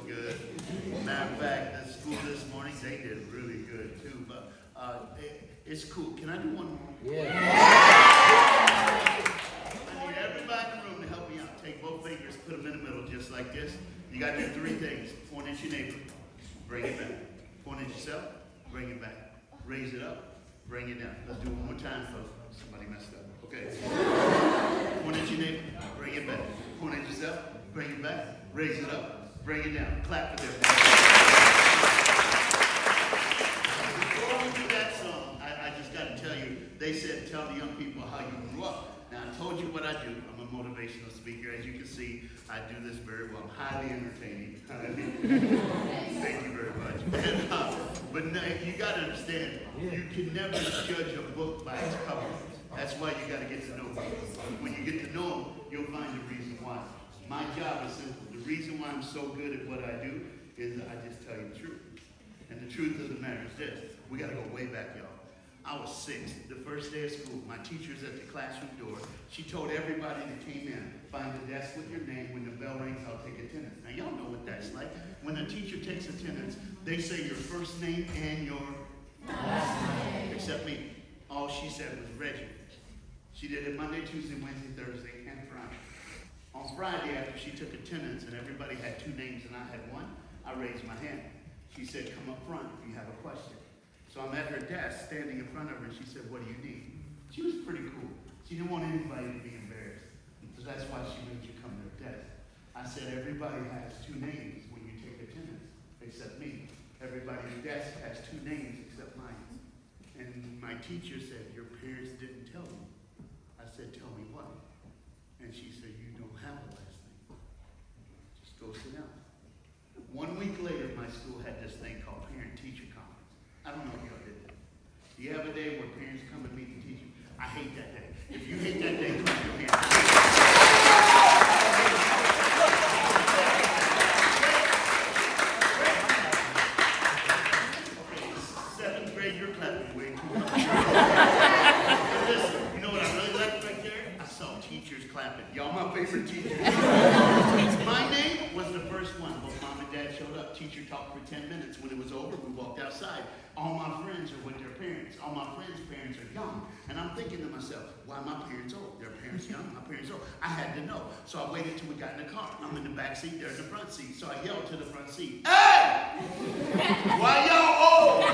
good. Matter of fact, the school this morning, they did really good too. But it's cool. Can I do one more? Yeah. I need everybody in the room to help me out. Take both fingers, put them in the middle just like this. You got to do three things. Point at your neighbor, bring it back. Point at yourself, bring it back. Raise it up, bring it down. Let's do it one more time, folks. Somebody messed up. Okay. Point at your neighbor, bring it back. Point at yourself, bring it back. Raise it up, bring it down. Clap for them. Before we do that song, I just got to tell you, they said tell the young people how you grew up. Now, I told you what I do. I'm a motivational speaker. As you can see, I do this very well. Highly entertaining. Thank you very much. But no, you got to understand, you can never judge a book by its cover. That's why you got to get to know people. When you get to know them, you'll find the reason why. My job is simple. The reason why I'm so good at what I do is I just tell you the truth. And the truth of the matter is this. We got to go way back, y'all. I was 6. The first day of school, my teacher's at the classroom door. She told everybody that came in, find a desk with your name. When the bell rings, I'll take attendance. Now, y'all know what that's like. When a teacher takes attendance, they say your first name and your last name. Except me. All she said was Reggie. She did it Monday, Tuesday, Wednesday, Thursday, and Friday. On Friday, after she took attendance and everybody had 2 names and I had 1, I raised my hand. She said, come up front if you have a question. So I'm at her desk, standing in front of her, and she said, what do you need? She was pretty cool. She didn't want anybody to be embarrassed. So that's why she made you come to her desk. I said, everybody has 2 names when you take attendance, except me. Everybody's desk has 2 names except mine. And my teacher said, your parents didn't tell me. I said, tell me what? And she said, you don't have a last name. Just go sit down. 1 week later, my school had this thing called parent-teacher conference. I don't know if y'all did that. Do you have a day where parents come and meet the teacher? I hate that day. If you hate that day, clap your hands. Okay, 7th grade, you're clapping way too much. Listen, you know what I really liked right there? I saw teachers clapping. Y'all my favorite teachers. My name was the first one. Both mom and dad showed up. Teacher talked for 10 minutes. When it was over, we walked outside. All my friends are with their parents. All my friends' parents are young. And I'm thinking to myself, why are my parents old? Their parents young, my parents old. I had to know. So I waited till we got in the car. I'm in the back seat, they're in the front seat. So I yelled to the front seat, hey! Why y'all old?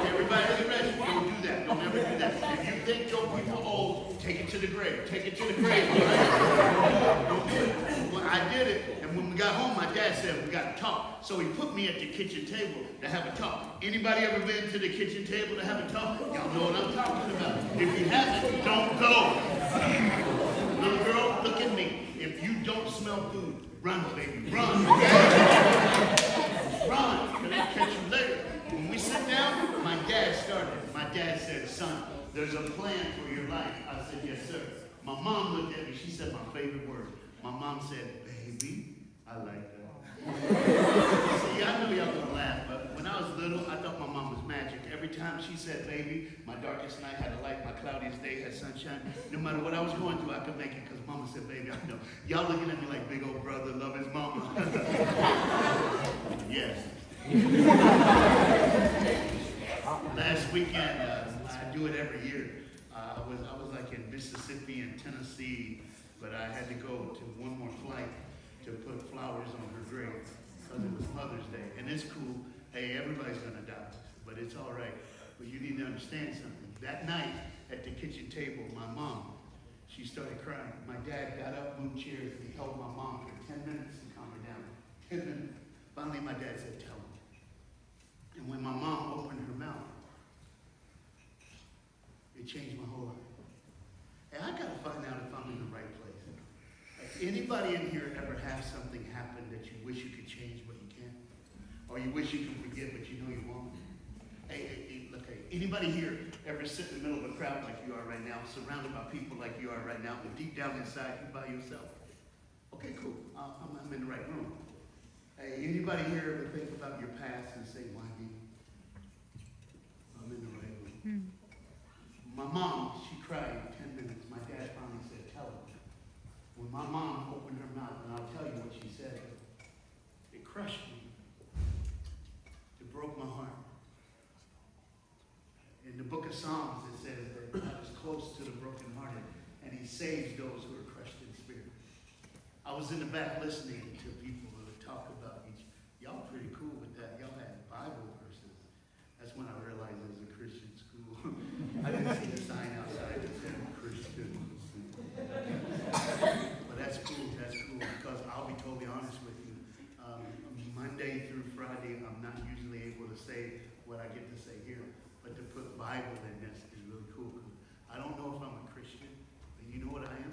Everybody be ready. Don't do that. Don't ever do that. If you think your people old, take it to the grave. Take it to the grave. All right? Don't do it. Well, I did it. And when we got home, my dad said, we got to talk. So he put me at the kitchen table to have a talk. Anybody ever been to the kitchen table to have a talk? Y'all know what I'm talking about. If you haven't, don't go. Little girl, look at me. If you don't smell food, run, baby, run. Run, because I'll catch you later. When we sit down, my dad started. My dad said, son, there's a plan for your life. I said, yes, sir. My mom looked at me. She said my favorite word. My mom said, baby, I like that. See, I know y'all gonna laugh, but when I was little, I thought my mom was magic. Every time she said baby, my darkest night had a light, my cloudiest day had sunshine. No matter what I was going through, I could make it because mama said baby. I know. Y'all looking at me like big old brother love his mama. Yes. Last weekend, I do it every year. I was like in Mississippi and Tennessee, but I had to go to one more flight to put flowers on her grave because it was Mother's Day. And it's cool. Hey, everybody's going to die, but it's all right. But you need to understand something. That night at the kitchen table, my mom, she started crying. My dad got up, moved chairs, and he held my mom for 10 minutes to calm her down. 10 minutes. Finally, my dad said, tell him. And when my mom opened her mouth, it changed my whole life. And I got to find out if I'm in the right place. Anybody in here ever have something happen that you wish you could change but you can't? Or you wish you could forget but you know you won't? Hey, look, anybody here ever sit in the middle of a crowd like you are right now, surrounded by people like you are right now, but deep down inside you by yourself? Okay, cool. I'm in the right room. Hey, anybody here ever think about your past and say, why me? I'm in the right room. My mom, she cried 10 minutes. My dad finally said, tell her. When my mom opened her mouth, and I'll tell you what she said, he saves those who are crushed in spirit. I was in the back listening to people who would talk about each. Y'all pretty cool with that. Y'all had Bible verses. That's when I realized it was a Christian school. I didn't see the sign outside that said Christian. But that's cool. That's cool because I'll be totally honest with you. Monday through Friday, I'm not usually able to say what I get to say here, but to put Bible in this is really cool. I don't know if I'm a Christian, but you know what I am?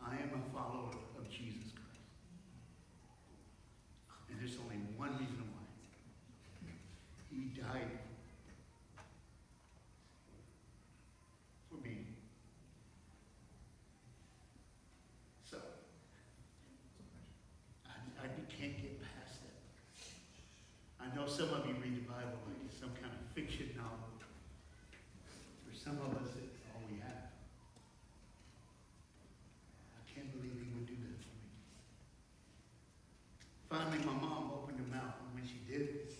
I am a follower of Jesus Christ. And there's only one reason why. He died for me. So, I can't get past it. I know some of you read the Bible like it's some kind of fiction novel. For some of us, it's all we have. I can't believe he would do that for me. Finally, my mom opened her mouth, and when she did,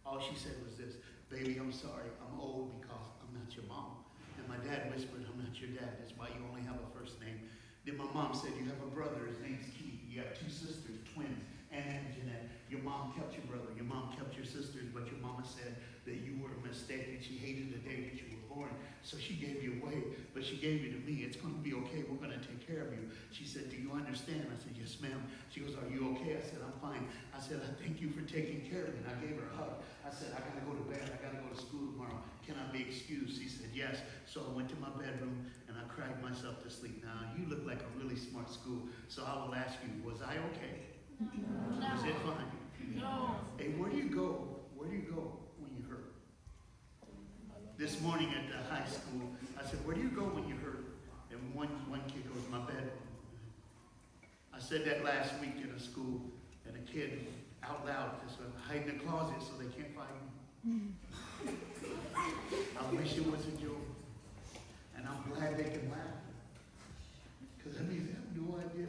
all she said was this, "Baby, I'm sorry, I'm old because I'm not your mom." And my dad whispered, "I'm not your dad. That's why you only have a first name." Then my mom said, "You have a brother, his name's Keith. You have 2 sisters, twins, and Jeanette. Your mom kept your brother, your mom kept your sisters, but your mama said that you were a mistake and she hated the day that you were born. So she gave you away, but she gave you to me. It's going to be okay. We're going to take care of you." She said, "Do you understand?" I said, "Yes, ma'am." She goes, "Are you okay?" I said, "I'm fine." I said, "I thank you for taking care of me." And I gave her a hug. I said, "I got to go to bed. I got to go to school tomorrow. Can I be excused?" She said, "Yes." So I went to my bedroom and I cried myself to sleep. Now, you look like a really smart school, so I will ask you, was I okay? No. Was it fine? No. Hey, where do you go? Where do you go when you hurt? This morning at the high school, I said, "Where do you go when you hurt?" And one kid goes, "My bedroom." I said that last week in a school, and a kid out loud just went, "Hide in the closet so they can't find me." I wish it was a joke. And I'm glad they can laugh. Because that means they have no idea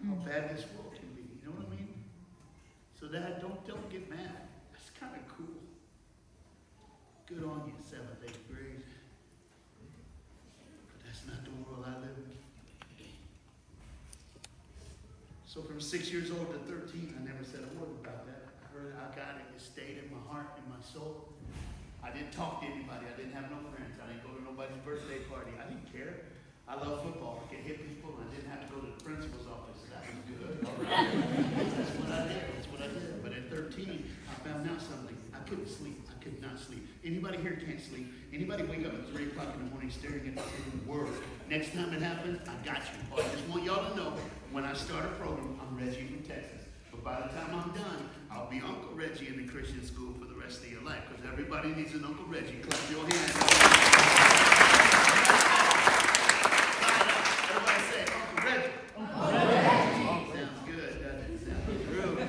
how bad this world can be. You know what I mean? So Dad, don't get mad. That's kind of cool. Good on you, 7th, 8th grade. But that's not the world I live in. So from 6 years old to 13, I never said a word about that. I heard I got it. It stayed in my heart, in my soul. I didn't talk to anybody. I didn't have no friends. I didn't go to nobody's birthday party. I didn't care. I love football. I could hit people, and I didn't have to go to the principal's office. That was good. All right. That's what I did. That's what I did. But at 13, I found out something. I couldn't sleep. I could not sleep. Anybody here can't sleep? Anybody wake up at 3 o'clock in the morning staring at the same word? Next time it happens, I got you. I just want y'all to know, when I start a program, I'm Reggie from Texas. But by the time I'm done, I'll be Uncle Reggie in the Christian school for the rest of your life. Because everybody needs an Uncle Reggie. Clap your hands. Everybody say, "Uncle Reggie." Uncle Reggie. Sounds good, doesn't it? Sounds real good.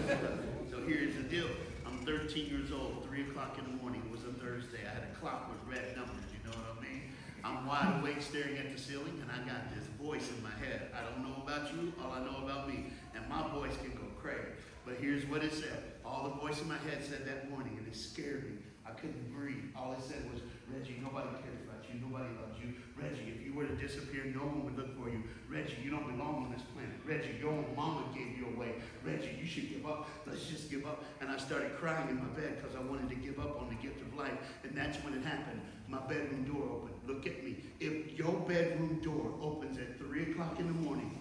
So here's the deal. I'm 13 years old, 3 o'clock in the morning. It was a Thursday. I had a clock with red numbers, you know what I mean? I'm wide awake staring at the ceiling, and I got this voice in my head. I don't know about you, all I know about me. And my voice can go crazy. But here's what it said. All the voice in my head said that morning, and it scared me. I couldn't breathe. All it said was, "Reggie, nobody cares about you. Nobody loves you. Reggie, if you were to disappear, no one would look for you. Reggie, you don't belong on this planet. Reggie, your own mama gave you away. Reggie, you should give up. Let's just give up." And I started crying in my bed because I wanted to give up on the gift of life. And that's when it happened. My bedroom door opened. Look at me. If your bedroom door opens at 3 o'clock in the morning,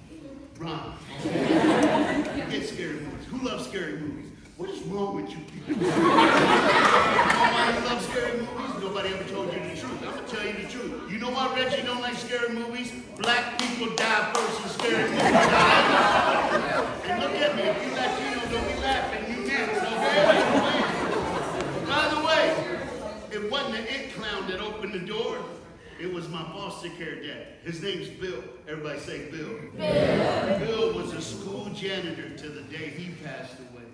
run. Forget scary movies. Who loves scary movies? What is wrong with you people? Nobody loves scary movies. Nobody ever told you the truth. I'm going to tell you the truth. You know why Reggie don't like scary movies? Black people die first in scary movies. And look at me. If you Latino, don't be laughing. You next, okay? By the way, it wasn't the it clown that opened the door. It was my foster care dad. His name's Bill. Everybody say Bill. Bill. Bill was a school janitor to the day he passed away.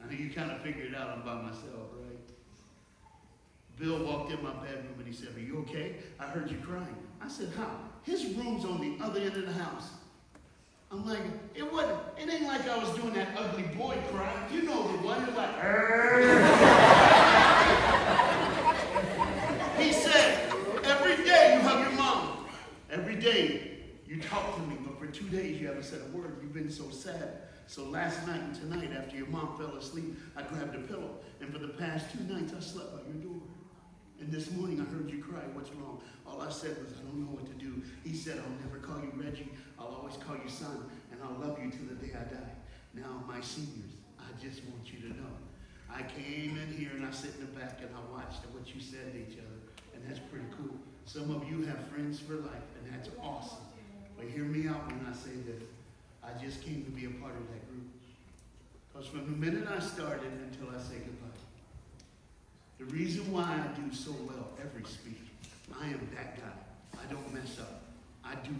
I think you kind of figured it out. I'm by myself, right? Bill walked in my bedroom and he said, "Are you okay? I heard you crying." I said, "How?" "His room's on the other end of the house." I'm like, it ain't like I was doing that ugly boy cry. You know the one who's like, He said, day you talk to me, but for 2 days you haven't said a word. You've been so sad. So last night and tonight, after your mom fell asleep, I grabbed a pillow. And for the past 2 nights, I slept by your door. And this morning I heard you cry. What's wrong? All I said was, I don't know what to do. He said, I'll never call you Reggie. I'll always call you son. And I'll love you till the day I die. Now, my seniors, I just want you to know. I came in here and I sit in the back and I watched what you said to each other. And that's pretty cool. Some of you have friends for life, and that's awesome. But hear me out when I say this. I just came to be a part of that group. Because from the minute I started until I say goodbye, the reason why I do so well every speech, I am that guy. I don't mess up. I do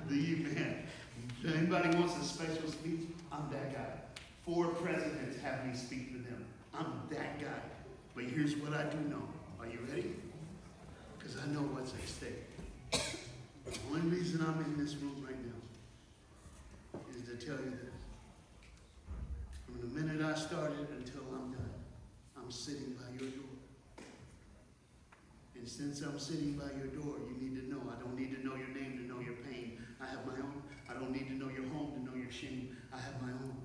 the event. If anybody wants a special speech, I'm that guy. 4 presidents have me speak for them. I'm that guy. But here's what I do know. Are you ready? Because I know what's at stake. The only reason I'm in this room right now is to tell you this. From the minute I started until I'm done, I'm sitting by your door. And since I'm sitting by your door, you need to know. I don't need to know your name to know your pain. I have my own. I don't need to know your home to know your shame. I have my own.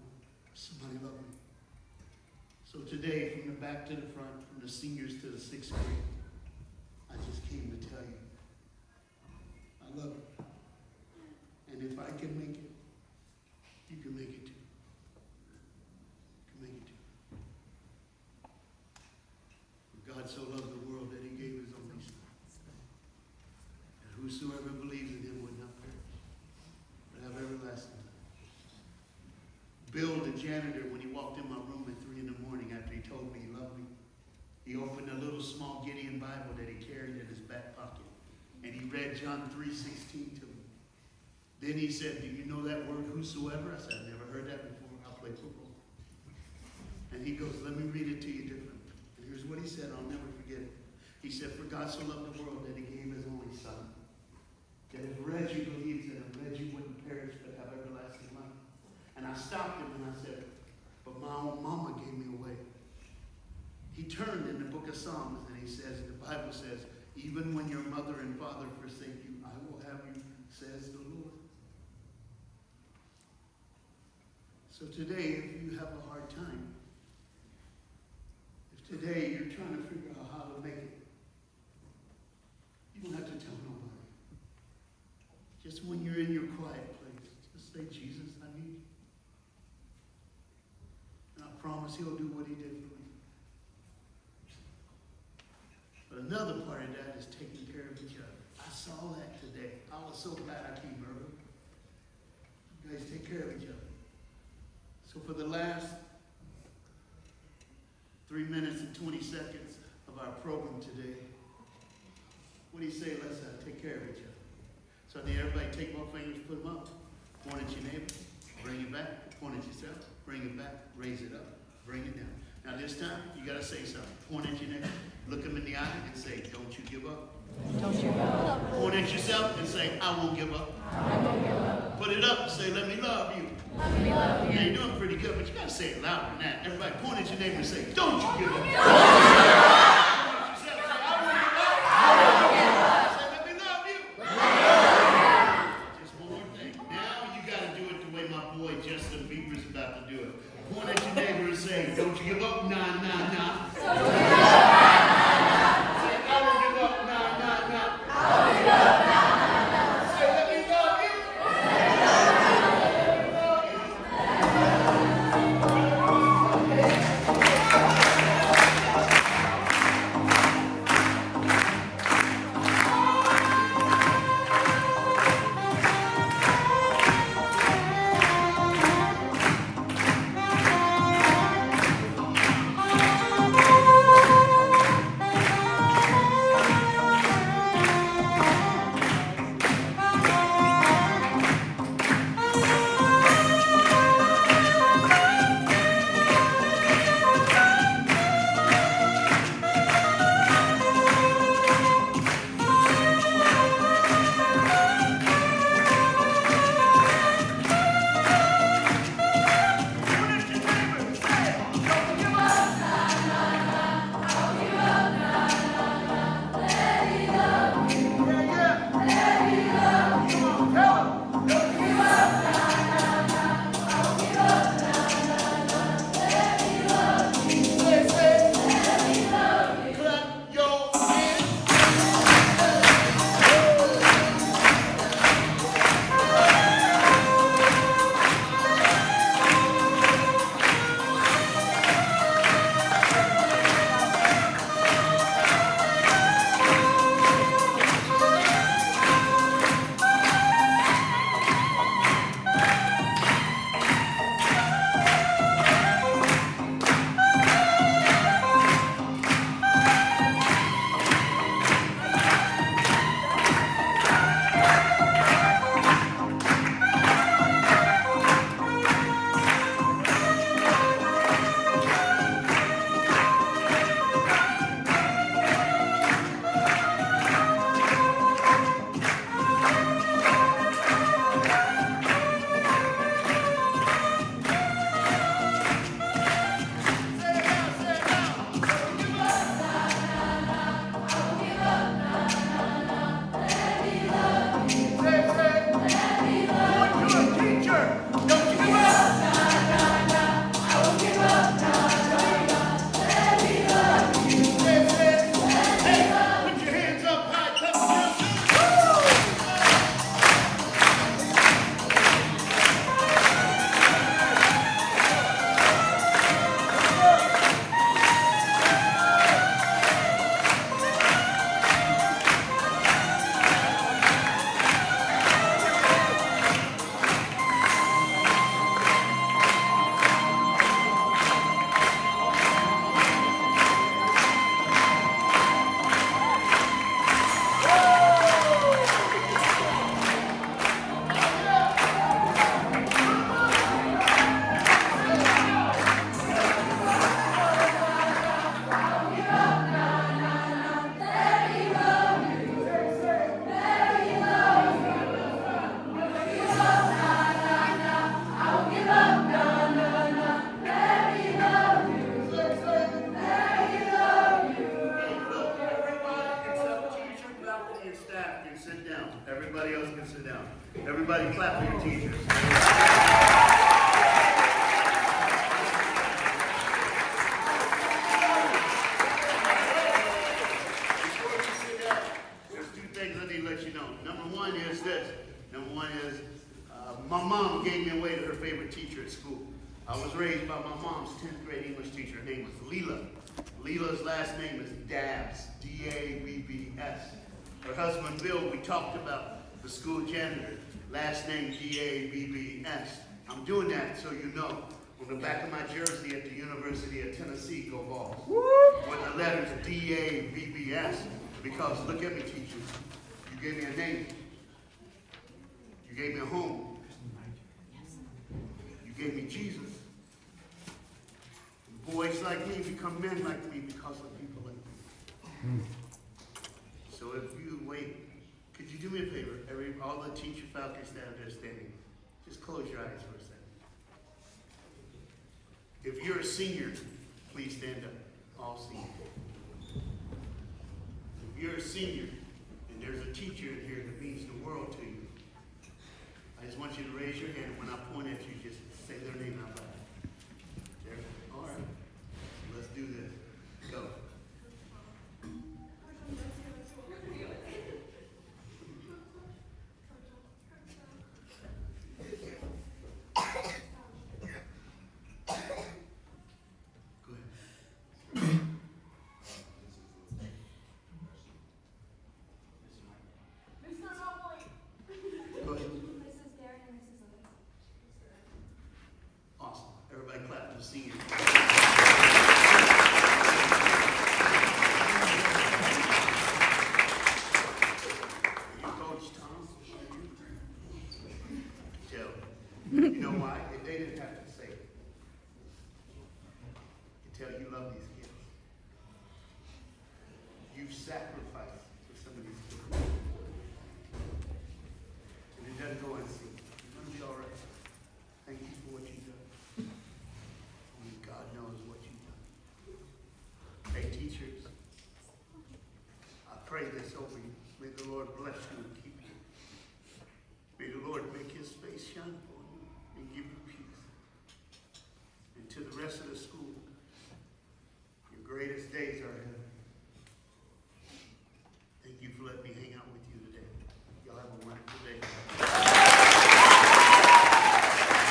Somebody love me. So today, from the back to the front, from the seniors to the 6th grade, I just came to tell you, I love you. And if I can make it, you can make it too. You can make it too. For God so loved the world that he gave his only son, that whosoever believes in him would not perish, but have everlasting life. Bill, the janitor, when he walked in my room at 3 in the morning after he told me he loved me, he opened a little small Gideon Bible that he carried in his back pocket. And he read John 3:16 to me. Then he said, do you know that word, whosoever? I said, I've never heard that before. I play football. And he goes, let me read it to you differently. And here's what he said. I'll never forget it. He said, for God so loved the world that he gave his only son, that if Reggie believes in him, Reggie wouldn't perish but have everlasting life. And I stopped him and I said, but my own mama gave me away. He turned in the book of Psalms and he says, the Bible says, even when your mother and father forsake you, I will have you, says the Lord. So today, if you have a hard time, if today you're trying to figure out how to make it, you don't have to tell nobody. Just when you're in your quiet place, just say, Jesus, I need you. And I promise he'll do what he did for me. But another part of that is taking care of each other. I saw that today. I was so glad I came early. You guys take care of each other. So for the last 3 minutes and 20 seconds of our program today, what do you say? Let's take care of each other. So I need everybody take both fingers, put them up. Point at your neighbor, bring it back. Point at yourself, bring it back. Raise it up, bring it down. Now this time, you got to say something. Point at your neighbor, look him in the eye and say, don't you give up. Don't you give up. Point at yourself and say, I won't give up. I won't give up. Put it up and say, let me love you. Let me love you. Yeah, you're doing pretty good, but you got to say it louder than that. Everybody point at your neighbor and say, don't you give up. Point at yourself, say, I won't give up. Say, let me love you. Just one more thing. Now you got to do it the way my boy Justin Bieber's about to do it. Point at your neighbor and say, don't you give up. Nah, nah, nah. Say, I won't give up. Nah, nah, nah. I'll give up. Say, let me love you. clap for your teachers. Before you sit down, there's two things I need to let you know. Number one is this. Number one is my mom gave me away to her favorite teacher at school. I was raised by my mom's 10th grade English teacher. Her name was Leela. Leela's last name is Dabbs, D-A-B-B-S. Her husband Bill, we talked about the school janitor, last name D-A-B-B-S. I'm doing that so you know. On the back of my jersey at the University of Tennessee, go Vols. With the letters D-A-B-B-S. Because look at me, teachers. You gave me a name. You gave me a home. You gave me Jesus. Boys like me become men like me because of people like me. So if you wait, could you do me a favor? All the teacher faculty staff there standing, just close your eyes for a second. If you're a senior, please stand up. All seniors. If you're a senior and there's a teacher in here that means the world to you, I just want you to raise your hand. When I point at you, just say their name out loud. There. All right. Let's do this. Go. Go ahead. Go ahead. Awesome. Everybody clap for the seniors. You Coach Tom? Joe. You know why? They didn't have to say it. You tell you love these kids. You've sacrificed for some of these kids. And it doesn't go unseen. You're going to be all right. Thank you for what you've done. Only God knows what you've done. Hey, teachers, I pray this over you. May the Lord bless you and keep you. May the Lord make his face shine upon you.